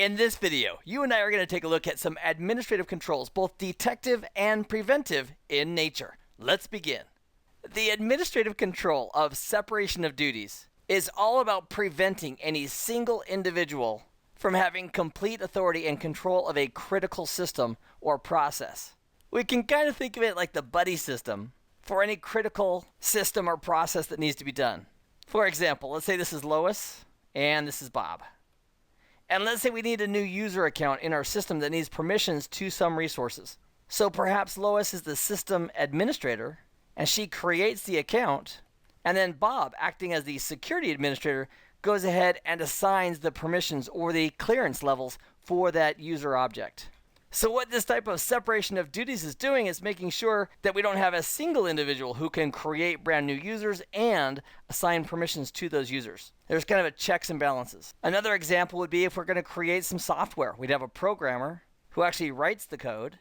In this video, you and I are going to take a look at some administrative controls, both detective and preventive in nature. Let's begin. The administrative control of separation of duties is all about preventing any single individual from having complete authority and control of a critical system or process. We can kind of think of it like the buddy system for any critical system or process that needs to be done. For example, let's say this is Lois and this is Bob. And let's say we need a new user account in our system that needs permissions to some resources. So perhaps Lois is the system administrator, and she creates the account, and then Bob, acting as the security administrator, goes ahead and assigns the permissions or the clearance levels for that user object. So what this type of separation of duties is doing is making sure that we don't have a single individual who can create brand new users and assign permissions to those users. There's kind of a checks and balances. Another example would be if we're going to create some software. We'd have a programmer who actually writes the code,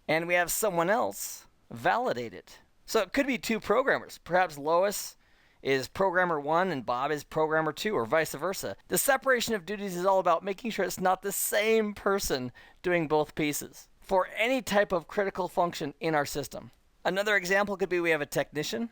and we have someone else validate it. So it could be two programmers. Perhaps Lois is programmer 1 and Bob is programmer 2, or vice versa. The separation of duties is all about making sure it's not the same person doing both pieces for any type of critical function in our system. Another example could be we have a technician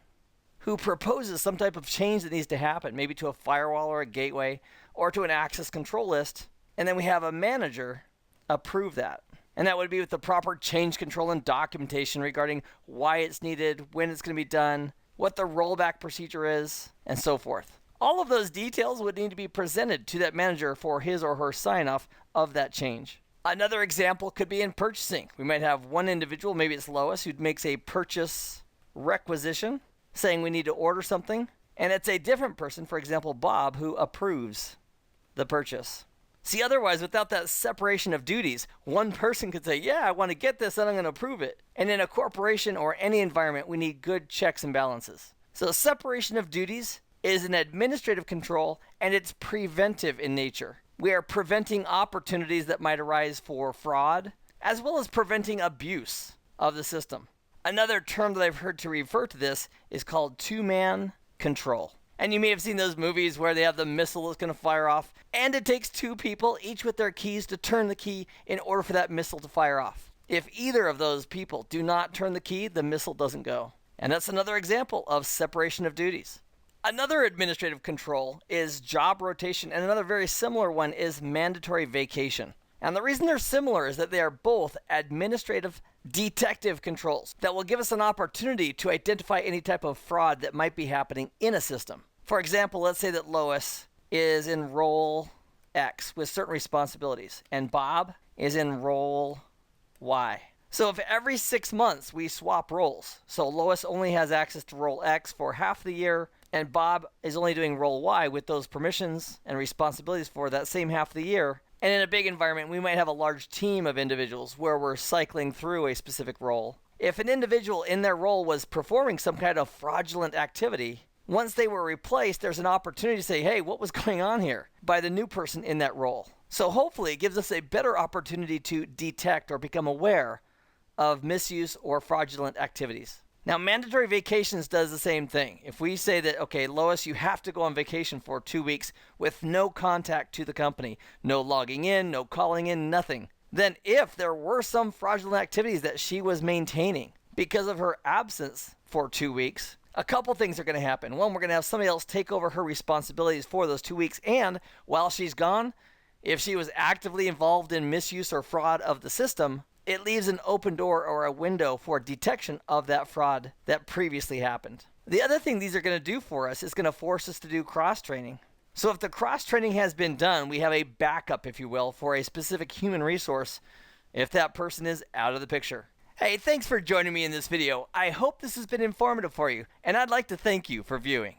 who proposes some type of change that needs to happen, maybe to a firewall or a gateway or to an access control list, and then we have a manager approve that. And that would be with the proper change control and documentation regarding why it's needed, when it's going to be done, what the rollback procedure is, and so forth. All of those details would need to be presented to that manager for his or her sign-off of that change. Another example could be in purchasing. We might have one individual, maybe it's Lois, who makes a purchase requisition saying we need to order something, and it's a different person, for example, Bob, who approves the purchase. See, otherwise, without that separation of duties, one person could say, yeah, I want to get this and I'm going to approve it. And in a corporation or any environment, we need good checks and balances. So separation of duties is an administrative control, and it's preventive in nature. We are preventing opportunities that might arise for fraud, as well as preventing abuse of the system. Another term that I've heard to refer to this is called two-man control. And you may have seen those movies where they have the missile that's going to fire off, and it takes two people, each with their keys, to turn the key in order for that missile to fire off. If either of those people do not turn the key, the missile doesn't go. And that's another example of separation of duties. Another administrative control is job rotation, and another very similar one is mandatory vacation. And the reason they're similar is that they are both administrative detective controls that will give us an opportunity to identify any type of fraud that might be happening in a system. For example, let's say that Lois is in role X with certain responsibilities, and Bob is in role Y. So if every 6 months we swap roles, so Lois only has access to role X for half the year, and Bob is only doing role Y with those permissions and responsibilities for that same half of the year. And in a big environment, we might have a large team of individuals where we're cycling through a specific role. If an individual in their role was performing some kind of fraudulent activity, once they were replaced, there's an opportunity to say, hey, what was going on here, by the new person in that role. So hopefully it gives us a better opportunity to detect or become aware of misuse or fraudulent activities. Now, mandatory vacations does the same thing. If we say that, okay, Lois, you have to go on vacation for 2 weeks with no contact to the company, no logging in, no calling in, nothing, then if there were some fraudulent activities that she was maintaining because of her absence for 2 weeks, a couple things are going to happen. One, we're going to have somebody else take over her responsibilities for those 2 weeks, and while she's gone, if she was actively involved in misuse or fraud of the system, it leaves an open door or a window for detection of that fraud that previously happened. The other thing these are going to do for us is going to force us to do cross-training. So if the cross-training has been done, we have a backup, if you will, for a specific human resource if that person is out of the picture. Hey, thanks for joining me in this video. I hope this has been informative for you, and I'd like to thank you for viewing.